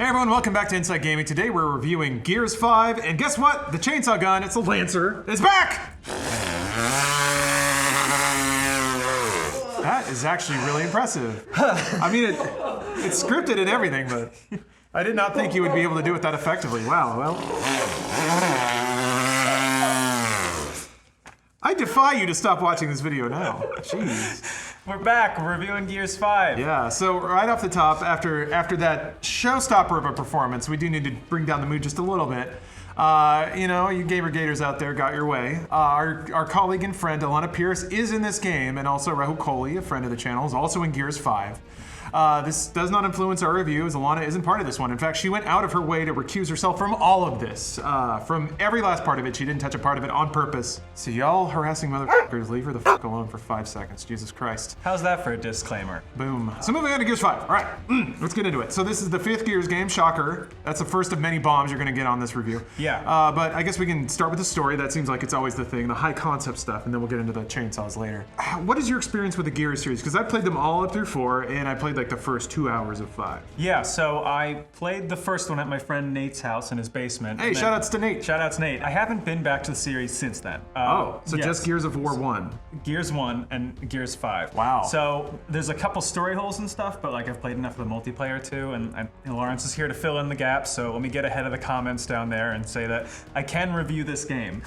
Hey everyone, welcome back to Inside Gaming. Today we're reviewing Gears 5, and guess what? The chainsaw gun, it's a Lancer, is back! That is actually really impressive. I mean, it's scripted and everything, but I did not think you would be able to do it that effectively. Wow, well. I defy you to stop watching this video now. Jeez. We're back. We're reviewing Gears 5. Yeah, so right off the top, after that showstopper of a performance, we do need to bring down the mood just a little bit. You know, you gamer gators out there got your way. Our colleague and friend, Alana Pierce, is in this game, and also Rahul Kohli, a friend of the channel, is also in Gears 5. This does not influence our review, as Alana isn't part of this one. In fact, she went out of her way to recuse herself from all of this. From every last part of it, she didn't touch a part of it on purpose. So y'all harassing motherfuckers, leave her the fuck alone for 5 seconds. Jesus Christ. How's that for a disclaimer? Boom. So moving on to Gears 5. All right, let's get into it. So this is the 5th Gears game, shocker. That's the first of many bombs you're gonna get on this review. Yeah. But I guess we can start with the story. That seems like it's always the thing, the high concept stuff, and then we'll get into the chainsaws later. What is your experience with the Gears series? Because I played them all up through 4, and I played like the first 2 hours of 5. Yeah, so I played the first one at my friend Nate's house in his basement. Hey, shoutouts to Nate. Shoutouts Nate. I haven't been back to the series since then. So yes. just Gears of War 1. Gears 1 and Gears 5. Wow. So there's a couple story holes and stuff, but like I've played enough of the multiplayer too, and Lawrence is here to fill in the gaps, so let me get ahead of the comments down there and say that I can review this game.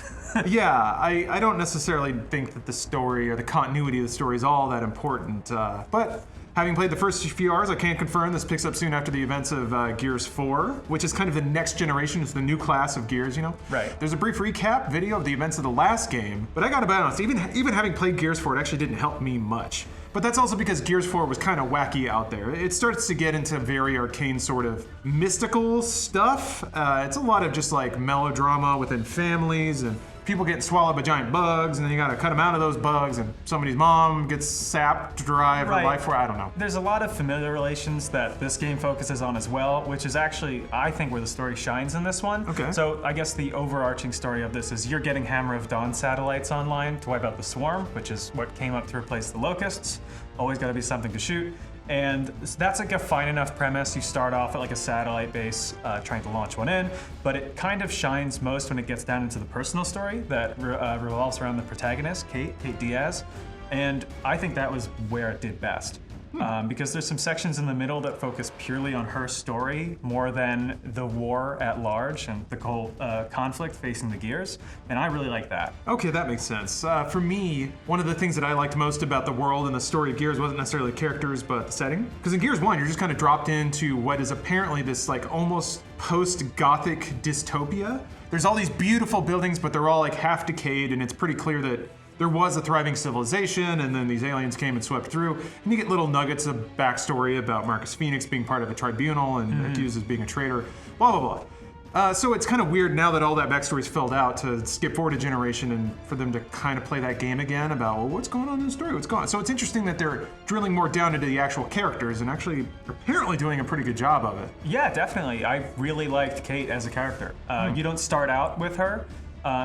Yeah, I don't necessarily think that the story or the continuity of the story is all that important, but having played the first few hours, I can confirm this picks up soon after the events of Gears 4, which is kind of the next generation. It's the new class of Gears, you know? Right. There's a brief recap video of the events of the last game, but I gotta be honest, even having played Gears 4, it actually didn't help me much. But that's also because Gears 4 was kind of wacky out there. It starts to get into very arcane sort of mystical stuff. It's a lot of just like melodrama within families and people getting swallowed by giant bugs, and then you gotta cut them out of those bugs, and somebody's mom gets sapped to drive her life for, I don't know. There's a lot of familiar relations that this game focuses on as well, which is actually, I think, where the story shines in this one. Okay. So I guess the overarching story of this is you're getting Hammer of Dawn satellites online to wipe out the Swarm, which is what came up to replace the Locusts. Always gotta be something to shoot. And that's like a fine enough premise. You start off at like a satellite base trying to launch one in, but it kind of shines most when it gets down into the personal story that revolves around the protagonist, Kate Diaz. And I think that was where it did best. Because there's some sections in the middle that focus purely on her story more than the war at large and the whole conflict facing the Gears, and I really like that. Okay, that makes sense. For me, one of the things that I liked most about the world and the story of Gears wasn't necessarily the characters, but the setting. Because in Gears 1, you're just kind of dropped into what is apparently this like almost post-Gothic dystopia. There's all these beautiful buildings, but they're all like half decayed, and it's pretty clear that there was a thriving civilization, and then these aliens came and swept through. And you get little nuggets of backstory about Marcus Phoenix being part of a tribunal and accused of being a traitor, blah, blah, blah. So it's kind of weird now that all that backstory's filled out to skip forward a generation and for them to kind of play that game again about, well, what's going on in the story, what's going on? So it's interesting that they're drilling more down into the actual characters and actually apparently doing a pretty good job of it. Yeah, definitely. I really liked Kate as a character. You don't start out with her.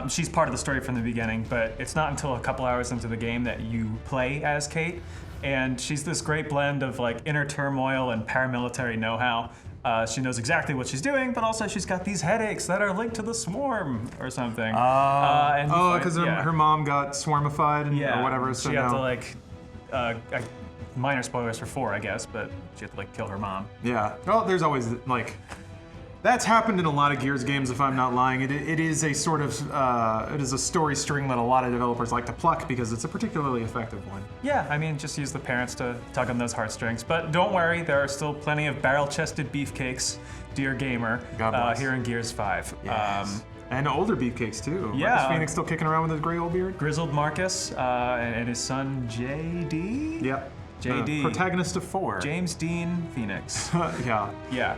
She's part of the story from the beginning, but it's not until a couple hours into the game that you play as Kate. And she's this great blend of like inner turmoil and paramilitary know-how. She knows exactly what she's doing, but also she's got these headaches that are linked to the Swarm or something. Because her mom got swarmified or whatever. So she had to like, minor spoilers for 4, I guess, but she had to like kill her mom. Yeah, well, there's always like, that's happened in a lot of Gears games, if I'm not lying. It is a sort of, it is a story string that a lot of developers like to pluck because it's a particularly effective one. Yeah, I mean, just use the parents to tug on those heartstrings. But don't worry, there are still plenty of barrel-chested beefcakes, dear gamer, here in Gears 5. Yes. And older beefcakes too. Yeah. Marcus Phoenix still kicking around with his gray old beard? Grizzled Marcus and his son JD? Yep. JD. Protagonist of 4. James Dean Phoenix. Yeah. Yeah.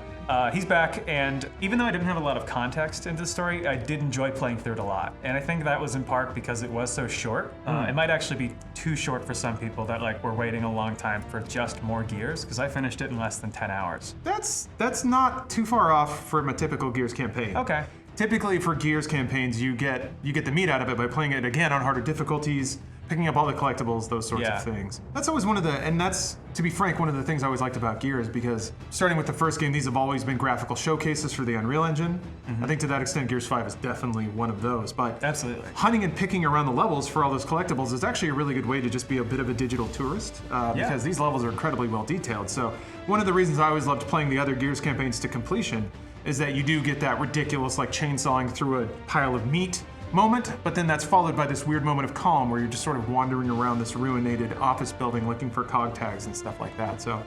He's back, and even though I didn't have a lot of context into the story, I did enjoy playing through it a lot. And I think that was in part because it was so short. It might actually be too short for some people that like were waiting a long time for just more Gears, because I finished it in less than 10 hours. That's not too far off from a typical Gears campaign. Okay. Typically for Gears campaigns, you get the meat out of it by playing it again on harder difficulties, picking up all the collectibles, those sorts Yeah. of things. That's always and that's, to be frank, one of the things I always liked about Gears, because starting with the first game, these have always been graphical showcases for the Unreal Engine. I think to that extent, Gears 5 is definitely one of those. But Absolutely. hunting and picking around the levels for all those collectibles is actually a really good way to just be a bit of a digital tourist, because these levels are incredibly well detailed. So one of the reasons I always loved playing the other Gears campaigns to completion is that you do get that ridiculous, like, chainsawing through a pile of meat moment, but then that's followed by this weird moment of calm where you're just sort of wandering around this ruinated office building looking for cog tags and stuff like that. So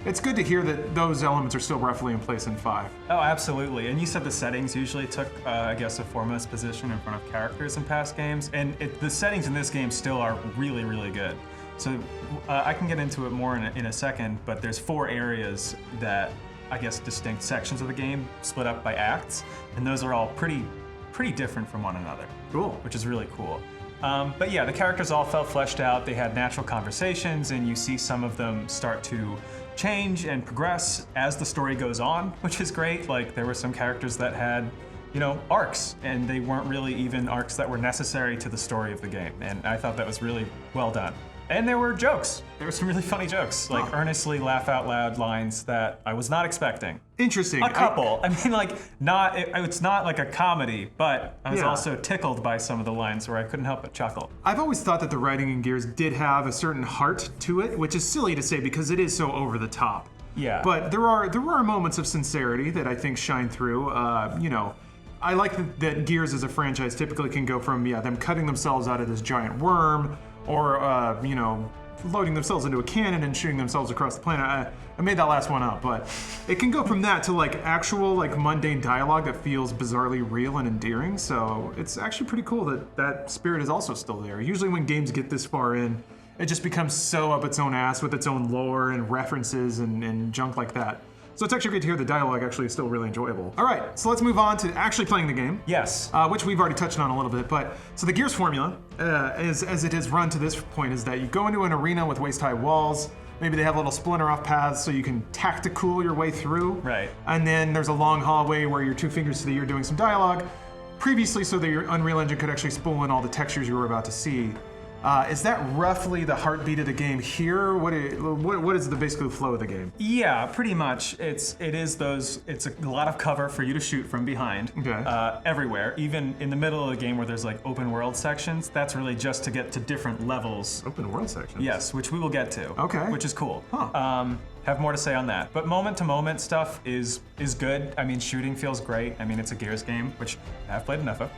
it's good to hear that those elements are still roughly in place in 5. Oh, absolutely. And you said the settings usually took, I guess, a foremost position in front of characters in past games. And the settings in this game still are really, really good. So I can get into it more in a second, but there's 4 areas that, I guess, distinct sections of the game split up by acts. And those are all pretty different from one another. Cool. Which is really cool. But yeah, the characters all felt fleshed out. They had natural conversations, and you see some of them start to change and progress as the story goes on, which is great. Like, there were some characters that had, arcs, and they weren't really even arcs that were necessary to the story of the game. And I thought that was really well done. And there were jokes. There were some really funny jokes, like earnestly laugh out loud lines that I was not expecting. Interesting. A couple. I mean, like, it's not like a comedy, but I was also tickled by some of the lines where I couldn't help but chuckle. I've always thought that the writing in Gears did have a certain heart to it, which is silly to say because it is so over the top. Yeah. But there are moments of sincerity that I think shine through. I like that Gears as a franchise typically can go from them cutting themselves out of this giant worm, or loading themselves into a cannon and shooting themselves across the planet. I made that last one up, but it can go from that to like actual like mundane dialogue that feels bizarrely real and endearing. So it's actually pretty cool that spirit is also still there. Usually when games get this far in, it just becomes so up its own ass with its own lore and references and junk like that. So it's actually great to hear the dialogue actually is still really enjoyable. All right, so let's move on to actually playing the game. Yes. Which we've already touched on a little bit, but so the Gears formula, as it is run to this point, is that you go into an arena with waist-high walls. Maybe they have little splinter-off paths so you can tactical your way through. Right. And then there's a long hallway where you're 2 fingers to the ear doing some dialogue. Previously, so that your Unreal Engine could actually spool in all the textures you were about to see. Is that roughly the heartbeat of the game here? What is the basically flow of the game? Yeah, pretty much. It's a lot of cover for you to shoot from behind. Okay. Everywhere, even in the middle of the game where there's like open world sections. That's really just to get to different levels. Open world sections? Yes, which we will get to. Okay. Which is cool. Huh. Have more to say on that. But moment-to-moment stuff is good. I mean, shooting feels great. I mean, it's a Gears game, which I've played enough of.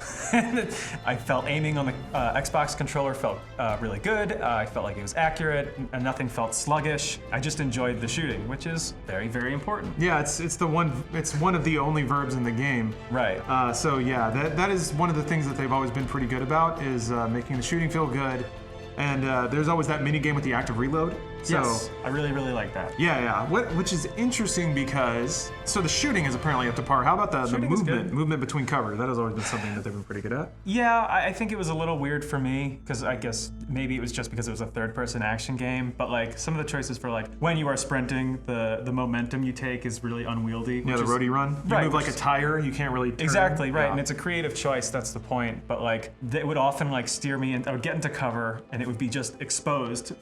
I felt aiming on the Xbox controller felt really good. I felt like it was accurate, and nothing felt sluggish. I just enjoyed the shooting, which is very, very important. Yeah, it's one of the only verbs in the game. Right. So yeah, that is one of the things that they've always been pretty good about, is making the shooting feel good. And there's always that mini game with the active reload. So, yes, I really, really like that. Yeah. Which is interesting because the shooting is apparently up to par. How about the movement between cover? That has always been something that they've been pretty good at. Yeah, I think it was a little weird for me because I guess maybe it was just because it was a third-person action game. But like some of the choices for like when you are sprinting, the momentum you take is really unwieldy. Yeah, the roadie run. You move like a tire. You can't really turn. Exactly right, Yeah. and it's a creative choice. That's the point. But like it would often like steer me, and I would get into cover, and it would be just exposed,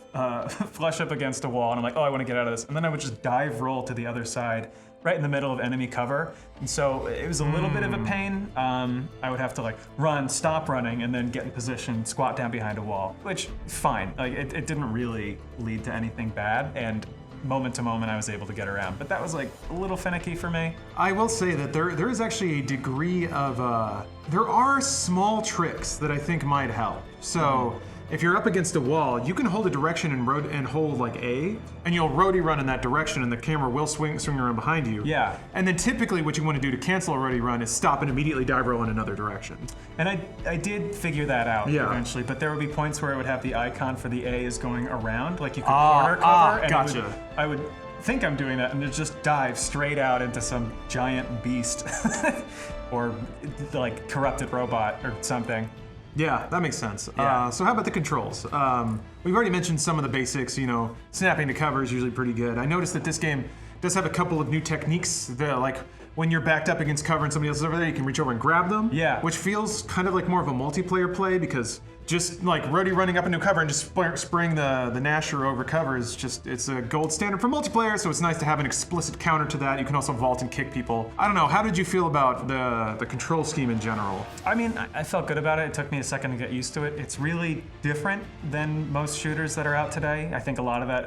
flush up against a wall, and I'm like, oh, I want to get out of this, and then I would just dive roll to the other side, right in the middle of enemy cover, and so it was a little bit of a pain. I would have to like run, stop running, and then get in position, squat down behind a wall, which fine. Like it didn't really lead to anything bad, and moment to moment I was able to get around, but that was like a little finicky for me. I will say that there is actually a degree of there are small tricks that I think might help. So if you're up against a wall, you can hold a direction and hold like A, and you'll roadie run in that direction, and the camera will swing around behind you. Yeah. And then typically what you want to do to cancel a roadie run is stop and immediately dive roll in another direction. And I did figure that out eventually, but there would be points where it would have the icon for the A is going around, like you could corner cover, and gotcha. I would think I'm doing that, and it just dive straight out into some giant beast or like corrupted robot or something. Yeah, that makes sense. Yeah. So how about the controls? We've already mentioned some of the basics. Snapping to cover is usually pretty good. I noticed that this game does have a couple of new techniques. when you're backed up against cover and somebody else is over there, you can reach over and grab them. Yeah. Which feels kind of like more of a multiplayer play because just like Rhodey running up into cover and just spraying the Nasher over cover is just, it's a gold standard for multiplayer, so it's nice to have an explicit counter to that. You can also vault and kick people. I don't know, how did you feel about the control scheme in general? I mean, I felt good about it. It took me a second to get used to it. It's really different than most shooters that are out today. I think a lot of that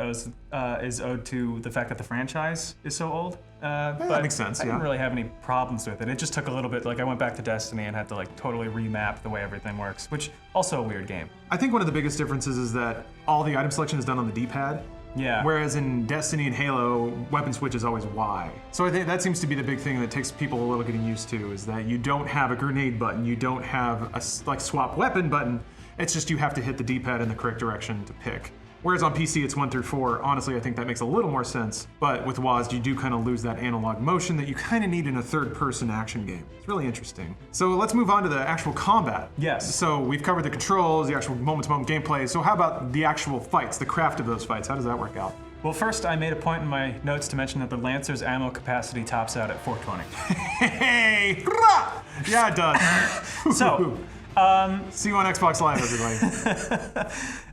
is owed to the fact that the franchise is so old. But that makes sense, I didn't really have any problems with it. It just took a little bit, like I went back to Destiny and had to like totally remap the way everything works, which also a weird game. I think one of the biggest differences is that all the item selection is done on the D-pad. Yeah. Whereas in Destiny and Halo, weapon switch is always Y. So I think that seems to be the big thing that takes people a little getting used to, is that you don't have a grenade button, you don't have a like swap weapon button. It's just you have to hit the D-pad in the correct direction to pick. Whereas on PC, it's 1 through 4. Honestly, I think that makes a little more sense. But with WASD, you do kind of lose that analog motion that you kind of need in a third-person action game. It's really interesting. So let's move on to the actual combat. Yes. So we've covered the controls, the actual moment-to-moment gameplay. So how about the actual fights, the craft of those fights? How does that work out? Well, first, I made a point in my notes to mention that the Lancer's ammo capacity tops out at 420. Hey! Yeah, it does. So, see you on Xbox Live, everybody.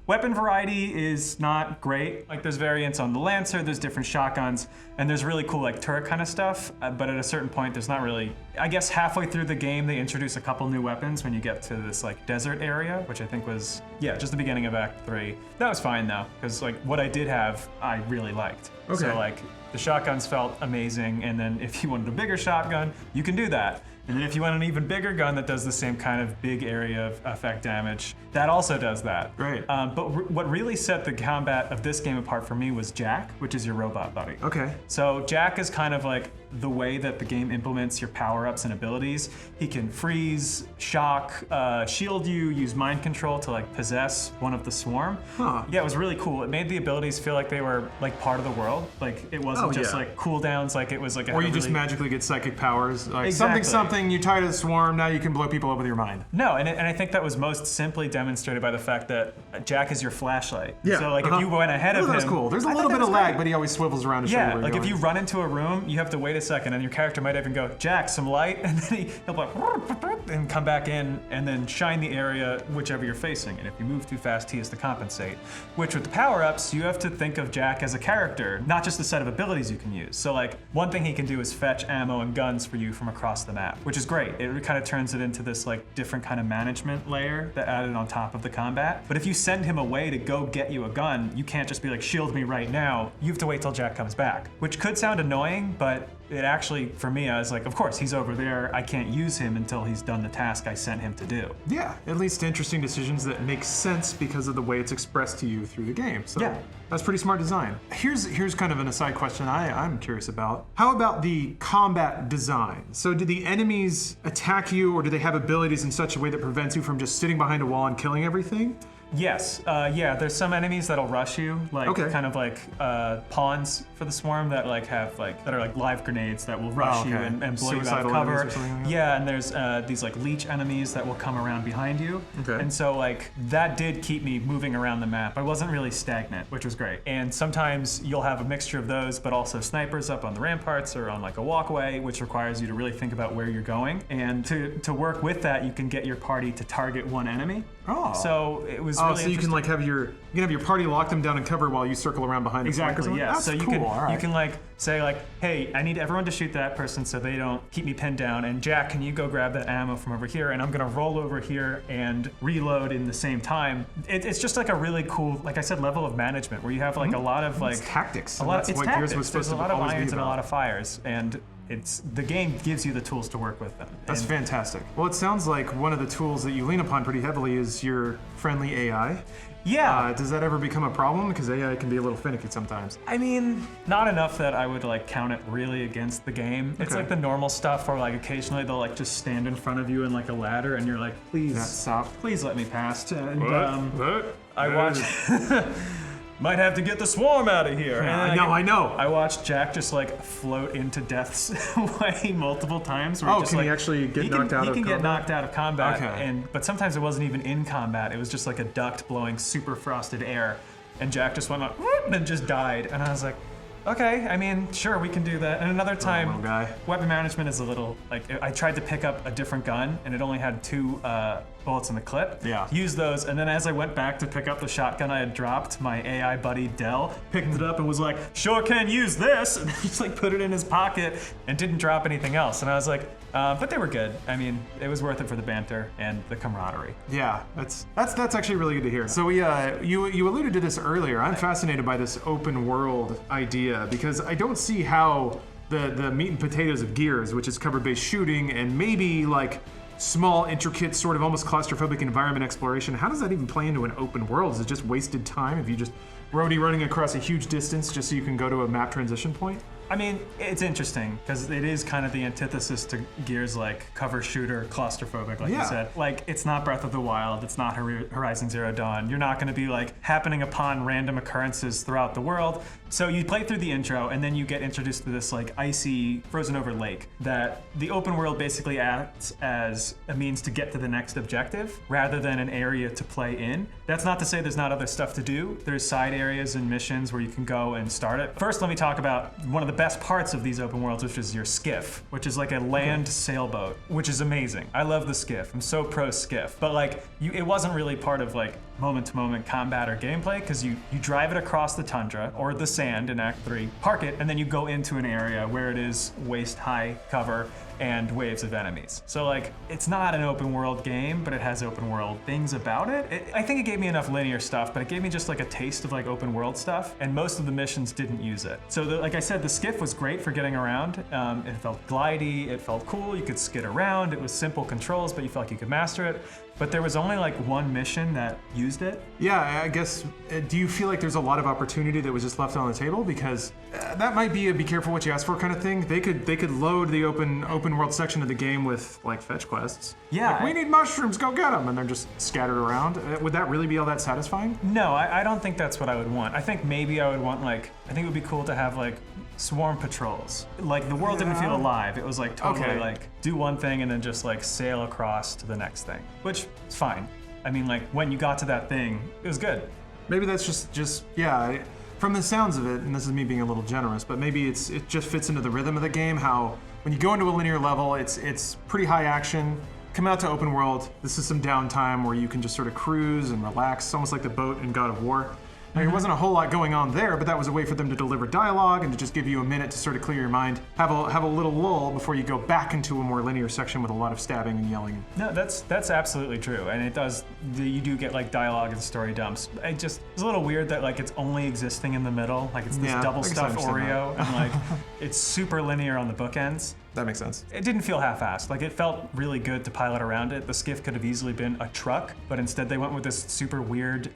weapon variety is not great. Like there's variants on the Lancer, there's different shotguns, and there's really cool like turret kind of stuff. But at a certain point, there's not really. I guess halfway through the game, they introduce a couple new weapons when you get to this like desert area, which I think was just the beginning of Act 3. That was fine though, because like what I did have, I really liked. Okay. So like the shotguns felt amazing, and then if you wanted a bigger shotgun, you can do that. And then if you want an even bigger gun that does the same kind of big area of effect damage, that also does that. Great. But what really set the combat of this game apart for me was Jack, which is your robot buddy. Okay. So Jack is kind of like the way that the game implements your power-ups and abilities. He can freeze, shock, shield you, use mind control to like possess one of the swarm. Huh. Yeah, it was really cool. It made the abilities feel like they were like part of the world. Like it wasn't just like cooldowns, like it was like or you just magically get psychic powers. Like Exactly. something, you tired of the swarm, now you can blow people up with your mind. No, and I think that was most simply demonstrated by the fact that Jack is your flashlight. Yeah. So like if you went ahead of him, that's cool. There's a I little thought bit that of was lag, great. but he always swivels around to show you Yeah, where like you're if you going. run into a room, you have to wait a second, and your character might even go, Jack, some light, and then he'll like, and come back in, and then shine the area whichever you're facing. And if you move too fast, he has to compensate. Which with the power-ups, you have to think of Jack as a character, not just a set of abilities you can use. So like, one thing he can do is fetch ammo and guns for you from across the map, which is great. It kind of turns it into this like different kind of management layer that added on top of the combat. But if you send him away to go get you a gun, you can't just be like, shield me right now. You have to wait till Jack comes back, which could sound annoying, but it actually, for me, I was like, of course, he's over there. I can't use him until he's done the task I sent him to do. Yeah, at least interesting decisions that make sense because of the way it's expressed to you through the game. So Yeah. that's pretty smart design. Here's kind of an aside question I'm curious about. How about the combat design? So do the enemies attack you, or do they have abilities in such a way that prevents you from just sitting behind a wall and killing everything? Yes, yeah, there's some enemies that'll rush you, like Okay. kind of like pawns for the swarm that like have like, that are like live grenades that will rush you okay. and blow you out Suicidal of cover. enemies or something like that? Yeah, and there's these like leech enemies that will come around behind you. Okay. And so like, that did keep me moving around the map. I wasn't really stagnant, which was great. And sometimes you'll have a mixture of those, but also snipers up on the ramparts or on like a walkway, which requires you to really think about where you're going. And to work with that, you can get your party to target one enemy. Oh. So it was Oh, really so you can like have your party lock them down and cover while you circle around behind the flank or Exactly, something? yeah. That's So you cool. can All right. you can like say like, hey, I need everyone to shoot that person so they don't keep me pinned down. And Jack, can you go grab that ammo from over here? And I'm gonna roll over here and reload in the same time. It's just like a really cool, like I said, level of management where you have like a lot of like It's tactics. a and lot. that's It's what tactics. Gears was supposed There's to a lot of always be irons and a about. lot of fires, and the game gives you the tools to work with them. That's And fantastic. Well, it sounds like one of the tools that you lean upon pretty heavily is your friendly AI. yeah. Does that ever become a problem? Because AI can be a little finicky sometimes. I mean, not enough that I would like count it really against the game. It's Okay. like the normal stuff where like occasionally they'll like just stand in front of you in like a ladder and you're like, please, Yeah, stop. please let me past. And What? I watched, might have to get the swarm out of here. Yeah, And I know. I watched Jack just like float into death's way multiple times. Where Oh, just, can he like, actually get knocked out He of can get combat? knocked out of combat. Okay. But sometimes it wasn't even in combat. It was just like a duct blowing super frosted air. And Jack just went like, "Whoop," and just died. And I was like, okay, I mean, sure, we can do that. And another time, little guy. weapon management is a little, like, I tried to pick up a different gun, and it only had 2 bullets in the clip. Yeah. Use those, and then as I went back to pick up the shotgun I had dropped, my AI buddy Dell picked it up and was like, sure can use this, and just like put it in his pocket and didn't drop anything else. And I was like, but they were good. I mean, it was worth it for the banter and the camaraderie. Yeah, that's actually really good to hear. So you alluded to this earlier. I'm fascinated by this open world idea because I don't see how the meat and potatoes of Gears, which is cover-based shooting and maybe like small, intricate, sort of almost claustrophobic environment exploration, how does that even play into an open world? Is it just wasted time if you just roadie running across a huge distance just so you can go to a map transition point? I mean, it's interesting because it is kind of the antithesis to Gears, like cover shooter, claustrophobic, like you said. Like, it's not Breath of the Wild, it's not Horizon Zero Dawn. You're not going to be like happening upon random occurrences throughout the world. So you play through the intro and then you get introduced to this like icy, frozen over lake that the open world basically acts as a means to get to the next objective rather than an area to play in. That's not to say there's not other stuff to do. There's side areas and missions where you can go and start it. First, let me talk about one of the best parts of these open worlds, which is your skiff, which is like a land sailboat, which is amazing. I love the skiff. I'm so pro skiff. But like, it wasn't really part of like moment-to-moment combat or gameplay because you drive it across the tundra or the sand in Act 3, park it, and then you go into an area where it is waist-high cover and waves of enemies. So like, it's not an open world game, but it has open world things about it. I think it gave me enough linear stuff, but it gave me just like a taste of like open world stuff, and most of the missions didn't use it. So like I said, the skiff was great for getting around. It felt glidey, it felt cool, you could skid around, it was simple controls, but you felt like you could master it. But there was only like one mission that used it. Yeah, I guess, do you feel like there's a lot of opportunity that was just left on the table? Because that might be a be careful what you ask for kind of thing. They could load the open world section of the game with like fetch quests. Yeah. Like, we need mushrooms, go get them, and they're just scattered around. Would that really be all that satisfying? No, I don't think that's what I would want. I think maybe I would want like, I think it would be cool to have like swarm patrols. Like the world didn't feel alive. It was like totally like do one thing and then just like sail across to the next thing, which is fine. I mean, like when you got to that thing, it was good. Maybe that's just yeah. From the sounds of it, and this is me being a little generous, but maybe it just fits into the rhythm of the game. How when you go into a linear level, it's pretty high action. Come out to open world. This is some downtime where you can just sort of cruise and relax, almost like the boat in God of War. Now, there wasn't a whole lot going on there, but that was a way for them to deliver dialogue and to just give you a minute to sort of clear your mind, have a little lull before you go back into a more linear section with a lot of stabbing and yelling. No, that's absolutely true, and it does. You do get like dialogue and story dumps. It's a little weird that like it's only existing in the middle, like it's this double stuffed Oreo, and like it's super linear on the bookends. That makes sense. It didn't feel half-assed. Like it felt really good to pilot around it. The skiff could have easily been a truck, but instead they went with this super weird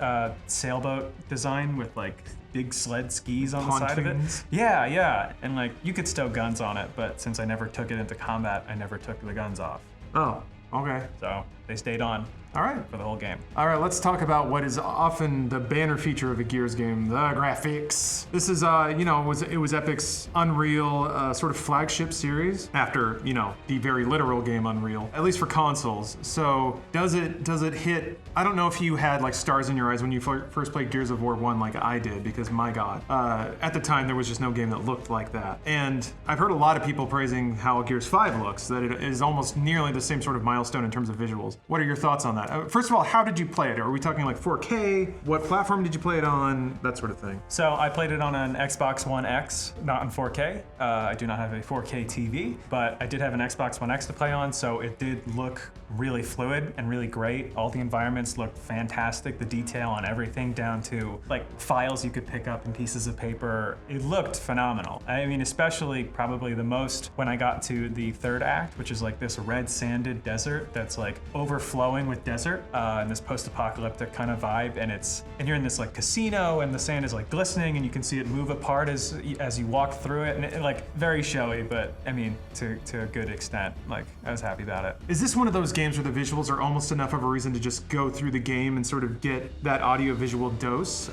sailboat design with like big sled skis on the side of it. Yeah, and like you could stow guns on it, but since I never took it into combat, I never took the guns off. Oh, okay. So they stayed on. All right. For the whole game. All right, let's talk about what is often the banner feature of a Gears game, the graphics. This is, it was Epic's Unreal sort of flagship series after, the very literal game Unreal, at least for consoles. So does it hit, I don't know if you had like stars in your eyes when you first played Gears of War 1 like I did, because my God, at the time there was just no game that looked like that. And I've heard a lot of people praising how Gears 5 looks, that it is almost nearly the same sort of milestone in terms of visuals. What are your thoughts on that? First of all, how did you play it? Are we talking like 4K? What platform did you play it on? That sort of thing. So I played it on an Xbox One X, not in 4K. I do not have a 4K TV, but I did have an Xbox One X to play on, so it did look really fluid and really great. All the environments looked fantastic. The detail on everything down to like files you could pick up and pieces of paper. It looked phenomenal. I mean, especially probably the most when I got to the third act, which is like this red sanded desert that's like overflowing with desert and this post-apocalyptic kind of vibe, and you're in this like casino and the sand is like glistening and you can see it move apart as you walk through it, and it like very showy, but I mean to a good extent. Like I was happy about it. Is this one of those games where the visuals are almost enough of a reason to just go through the game and sort of get that audio-visual dose?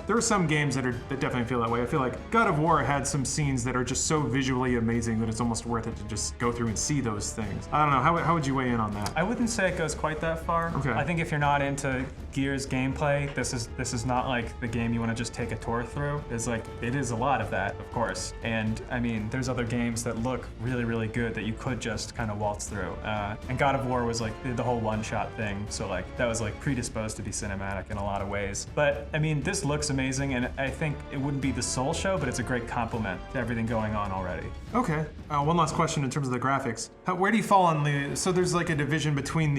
There are some games that definitely feel that way. I feel like God of War had some scenes that are just so visually amazing that it's almost worth it to just go through and see those things. I don't know, how would you weigh in on that? I wouldn't say it goes quite that far. Okay. I think if you're not into Gears gameplay, this is not like the game you want to just take a tour through. It is a lot of that, of course. And I mean, there's other games that look really, really good that you could just kind of waltz through. And God of War was like the whole one-shot thing, so like that was like predisposed to be cinematic in a lot of ways. But I mean, this looks amazing, and I think it wouldn't be the sole show, but it's a great complement to everything going on already. Okay. One last question in terms of the graphics. Where do you fall on the? So there's like a division between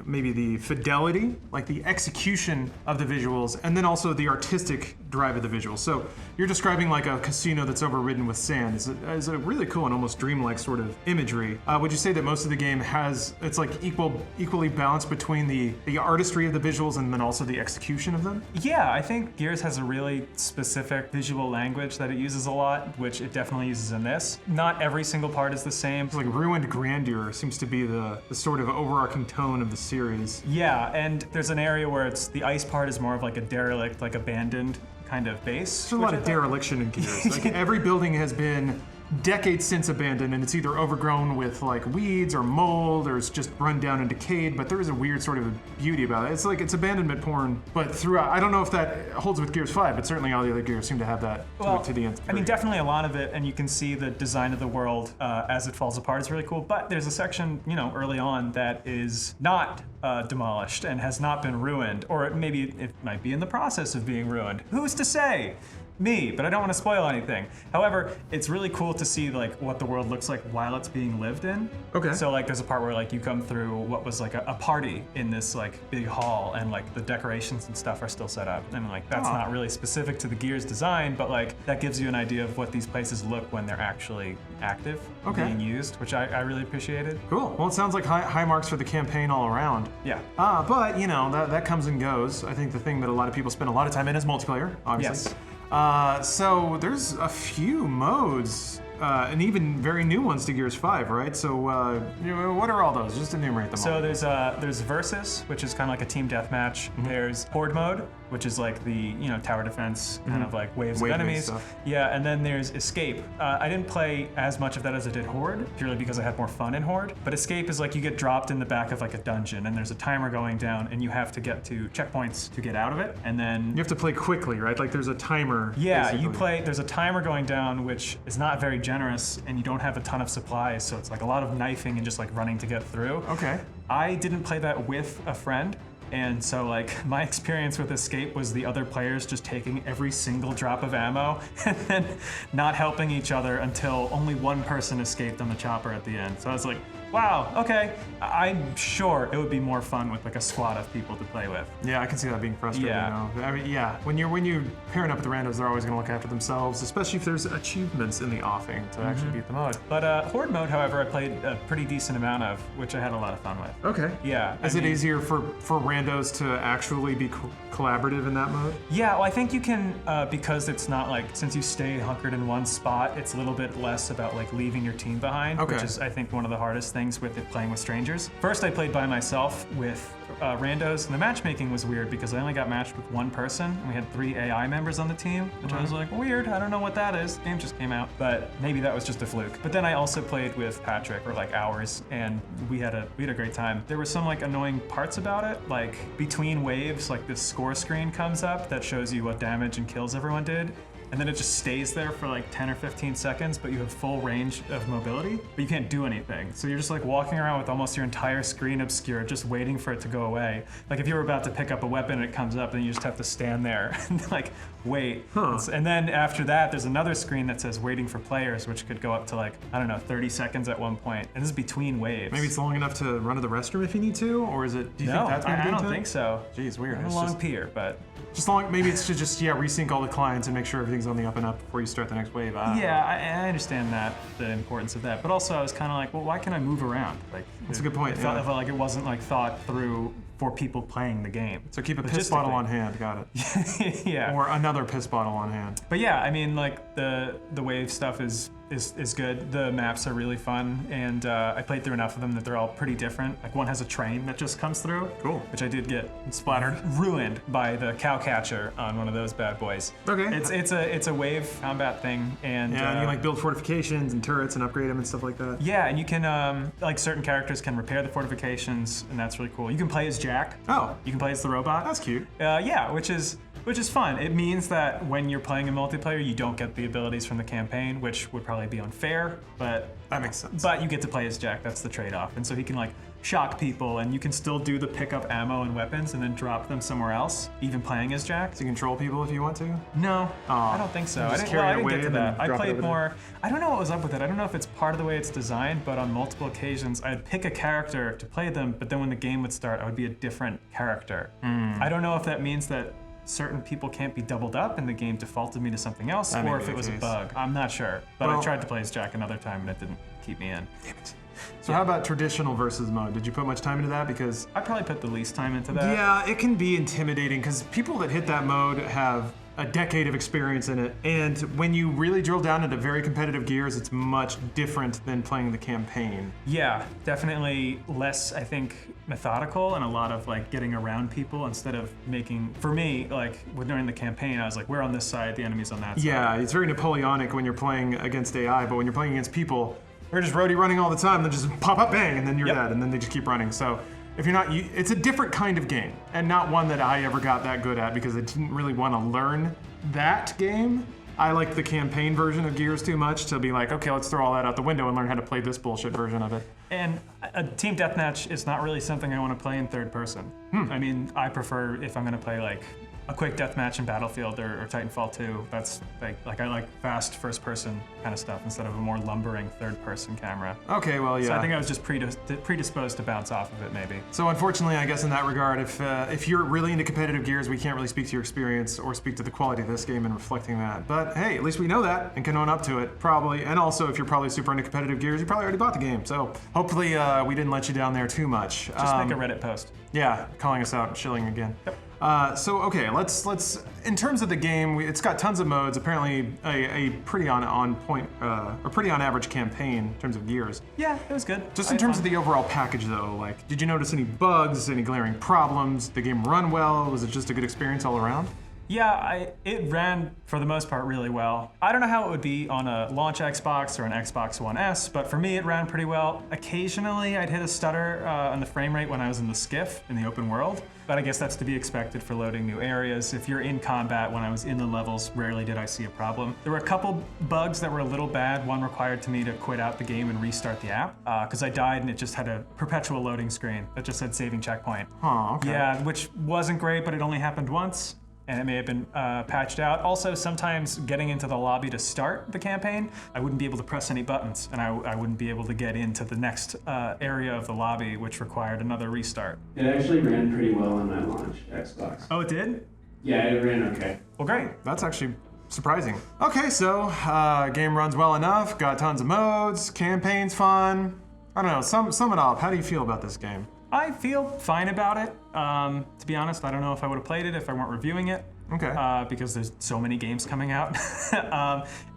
maybe the fidelity, like the execution of the visuals, and then also the artistic drive of the visuals. So you're describing like a casino that's overridden with sand. It's a really cool and almost dreamlike sort of imagery. Would you say that most of the game it's like equally balanced between the artistry of the visuals and then also the execution of them? Yeah, I think Gears has a really specific visual language that it uses a lot, which it definitely uses in this. Not every single part is the same. It's like ruined grandeur seems to be the sort of overarching tone of the series. Yeah, and there's an area where the ice part is more of like a derelict, like abandoned kind of base. There's a lot of dereliction in Gears. Like every building has been decades since abandoned, and it's either overgrown with like weeds or mold, or it's just run down and decayed. But there is a weird sort of beauty about it. It's like it's abandonment porn, but throughout. I don't know if that holds with Gears 5, but certainly all the other Gears seem to have that to the nth degree. I mean, definitely a lot of it, and you can see the design of the world as it falls apart is really cool. But there's a section, early on that is not demolished and has not been ruined, or maybe it might be in the process of being ruined. Who's to say? Me, but I don't want to spoil anything. However, it's really cool to see like what the world looks like while it's being lived in. Okay. So like there's a part where like you come through what was like a party in this like big hall, and like the decorations and stuff are still set up. And like that's not really specific to the Gears design, but like that gives you an idea of what these places look when they're actually active, being used, which I really appreciated. Cool. Well, it sounds like high marks for the campaign all around. Yeah. But that comes and goes. I think the thing that a lot of people spend a lot of time in is multiplayer, obviously. Yes. So there's a few modes, and even very new ones to Gears 5, right? So what are all those? Just enumerate them all. So there's Versus, which is kind of like a team deathmatch. There's Horde mode, which is like the tower defense kind of like waves of enemies. Stuff. Yeah, and then there's Escape. I didn't play as much of that as I did Horde, purely because I had more fun in Horde. But Escape is like you get dropped in the back of like a dungeon, and there's a timer going down, and you have to get to checkpoints to get out of it, and then you have to play quickly, right? Like there's a timer. Yeah, basically. there's a timer going down, which is not very generous, and you don't have a ton of supplies, so it's like a lot of knifing and just like running to get through. Okay. I didn't play that with a friend, and so like my experience with Escape was the other players just taking every single drop of ammo and then not helping each other until only one person escaped on the chopper at the end. So I was like, wow, okay. I'm sure it would be more fun with like a squad of people to play with. Yeah, I can see that being frustrating. Yeah. I mean, yeah, when you're pairing up with the randos, they're always going to look after themselves, especially if there's achievements in the offing to actually beat the mode. But Horde mode, however, I played a pretty decent amount of, which I had a lot of fun with. Okay. Yeah. Is it easier for randos to actually be collaborative in that mode? Yeah, well, I think you can, because it's not like, since you stay hunkered in one spot, it's a little bit less about like leaving your team behind, which is, I think, one of the hardest things with it playing with strangers. First, I played by myself with randos, and the matchmaking was weird because I only got matched with one person, and we had 3 AI members on the team, which I was like, weird, I don't know what that is. The game just came out, but maybe that was just a fluke. But then I also played with Patrick for like hours, and we had a great time. There were some like annoying parts about it, like between waves, like this score screen comes up that shows you what damage and kills everyone did. And then it just stays there for like 10 or 15 seconds, but you have full range of mobility, but you can't do anything. So you're just like walking around with almost your entire screen obscured, just waiting for it to go away. Like if you were about to pick up a weapon and it comes up, then you just have to stand there and like wait. And then after that, there's another screen that says waiting for players, which could go up to like, I don't know, 30 seconds at one point. And this is between waves. Maybe it's long enough to run to the restroom if you need to, or is it, do you think that's going to be I don't think so. Geez, weird. It's a long pier, but... Just long, maybe it's to just resync all the clients and make sure everything's on the up and up before you start the next wave. Yeah, I understand that, the importance of that, but also I was kind of like, well, why can I move around? Like, that's a good point. It felt like it wasn't like thought through for people playing the game. So keep a piss bottle on hand. Got it. Yeah. Or another piss bottle on hand. But yeah, I mean, like the wave stuff is is good. The maps are really fun, and I played through enough of them that they're all pretty different. Like one has a train that just comes through, Cool. which I did get splattered, ruined by the cow catcher on one of those bad boys. Okay. It's a wave combat thing, and Yeah, and you like build fortifications and turrets and upgrade them and stuff like that. yeah, and you can like certain characters can repair the fortifications, and that's really cool. You can play as Jack. Oh, You can play as the robot. that's cute. Yeah, which is fun. It means that when you're playing a multiplayer, you don't get the abilities from the campaign, which would probably be unfair, but That makes sense. you get to play as Jack. That's the trade-off. And so he can like shock people, and you can still do the pick up ammo and weapons and then drop them somewhere else, even playing as Jack. So you control people if you want to? No, Aw. I don't think so. You I just didn't, carry well, I it didn't away get to and then that. I drop it played over there? more. I don't know what was up with it. I don't know if it's part of the way it's designed, but on multiple occasions, I'd pick a character to play them, but then when the game would start, I would be a different character. I don't know if that means that certain people can't be doubled up and the game defaulted me to something else, That may or be if it the was a case. bug. I'm not sure. But I Well- tried to play as Jack another time and it didn't keep me in. So how about traditional versus mode? Did you put much time into that? Because I probably put the least time into that. yeah, it can be intimidating because people that hit that mode have a decade of experience in it. And when you really drill down into very competitive gears, it's much different than playing the campaign. Yeah, definitely less, I think, methodical and a lot of like getting around people instead of making, for me, like during the campaign, I was like, we're on this side, the enemy's on that side. Yeah, it's very Napoleonic when you're playing against AI, but when you're playing against people, they're just roadie running all the time. They just pop up, bang, and then you're Yep. dead, and then they just keep running. So if you're not, it's a different kind of game, and not one that I ever got that good at because I didn't really want to learn that game. I liked the campaign version of Gears too much to be like, okay, let's throw all that out the window and learn how to play this bullshit version of it. And a team deathmatch is not really something I want to play in third person. I mean, I prefer if I'm going to play like a quick deathmatch in Battlefield or Titanfall 2. That's like I like fast first person kind of stuff instead of a more lumbering third person camera. Okay, well, yeah. So I think I was just predisposed to bounce off of it maybe. So unfortunately, I guess in that regard, if you're really into competitive Gears, we can't really speak to your experience or speak to the quality of this game and reflecting that. But hey, at least we know that and can own up to it, probably. And also, if you're probably super into competitive Gears, you probably already bought the game. So hopefully we didn't let you down there too much. Just make a Reddit post. Yeah, calling us out, shilling again. Yep. So okay, let's in terms of the game, it's got tons of modes. Apparently, a pretty on point, or pretty on average campaign in terms of Gears. Yeah, it was good. Just in terms of the overall package, though, like, did you notice any bugs, any glaring problems? Did the game run well? Was it just a good experience all around? Yeah, it ran for the most part really well. I don't know how it would be on a launch Xbox or an Xbox One S, but for me it ran pretty well. Occasionally I'd hit a stutter on the frame rate when I was in the skiff in the open world, but I guess that's to be expected for loading new areas. If you're in combat, when I was in the levels, rarely did I see a problem. There were a couple bugs that were a little bad. One required me to quit out the game and restart the app because I died and it just had a perpetual loading screen that just said saving checkpoint. Oh, okay. Yeah, which wasn't great, but it only happened once. And it may have been patched out. Also, sometimes getting into the lobby to start the campaign, I wouldn't be able to press any buttons, and I wouldn't be able to get into the next area of the lobby, which required another restart. It actually ran pretty well on my launch Xbox. Oh, it did? Yeah, it ran okay. Well, great. That's actually surprising. Okay, so game runs well enough, got tons of modes, campaign's fun. I don't know, sum it up. How do you feel about this game? I feel fine about it. To be honest, I don't know if I would have played it if I weren't reviewing it. Okay. Because there's so many games coming out.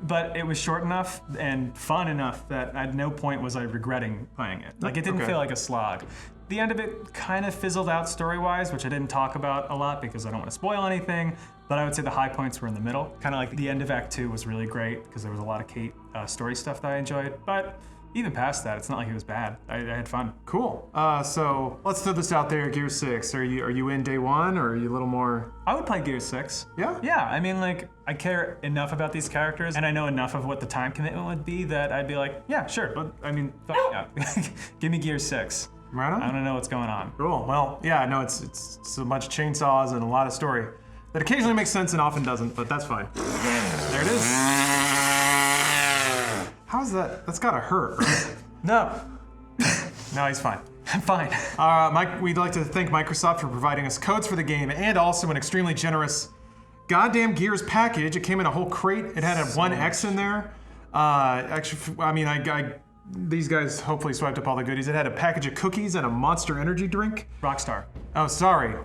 But it was short enough and fun enough that at no point was I regretting playing it. Like, it didn't Okay. feel like a slog. The end of it kind of fizzled out story-wise, which I didn't talk about a lot because I don't want to spoil anything, but I would say the high points were in the middle. Kind of like the end of Act 2 was really great because there was a lot of Kate story stuff that I enjoyed, but even past that, it's not like it was bad. I had fun. Cool. So let's throw this out there. Gear 6. Are you in day one, or are you a little more? I would play Gears 6. Yeah? Yeah, I mean, like, I care enough about these characters, and I know enough of what the time commitment would be that I'd be like, yeah, sure, but I mean, yeah. Give me Gears 6. Right on. I don't know what's going on. Cool. Well, yeah, no, it's so much chainsaws and a lot of story that occasionally makes sense and often doesn't, but that's fine. There it is. How's that? That's gotta hurt, right? No. No, he's fine. I'm fine. Mike, we'd like to thank Microsoft for providing us codes for the game and also an extremely generous goddamn Gears package. It came in a whole crate. It had a 1X in there. Actually, I mean, these guys hopefully swiped up all the goodies. It had a package of cookies and a Monster energy drink. Rockstar. Oh, sorry. Woof.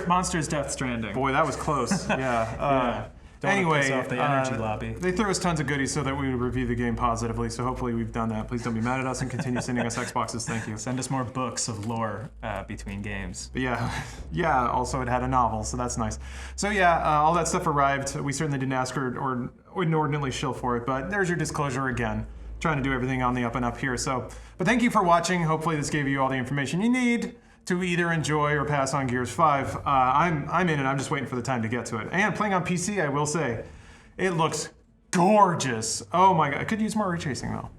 Monster's Death Stranding. Boy, that was close. Yeah. Don't wanna piss Anyway, off the energy lobby. they threw us tons of goodies so that we would review the game positively. So hopefully we've done that. Please don't be mad at us and continue sending us Xboxes. Thank you. Send us more books of lore between games. But yeah. Also, it had a novel, so that's nice. So yeah, all that stuff arrived. We certainly didn't ask or inordinately shill for it, but there's your disclosure again. Trying to do everything on the up and up here. So, but thank you for watching. Hopefully, this gave you all the information you need to either enjoy or pass on Gears 5. I'm in it. I'm just waiting for the time to get to it. And playing on PC, I will say, it looks gorgeous. Oh my god, I could use more ray tracing though.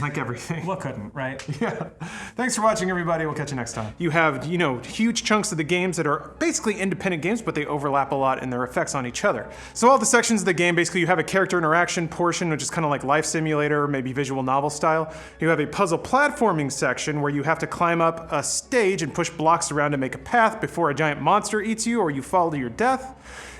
Like everything. What couldn't, right? Yeah. Thanks for watching, everybody. We'll catch you next time. You have, huge chunks of the games that are basically independent games, but they overlap a lot in their effects on each other. So all the sections of the game, basically you have a character interaction portion, which is kind of like life simulator, maybe visual novel style. You have a puzzle platforming section where you have to climb up a stage and push blocks around to make a path before a giant monster eats you or you fall to your death.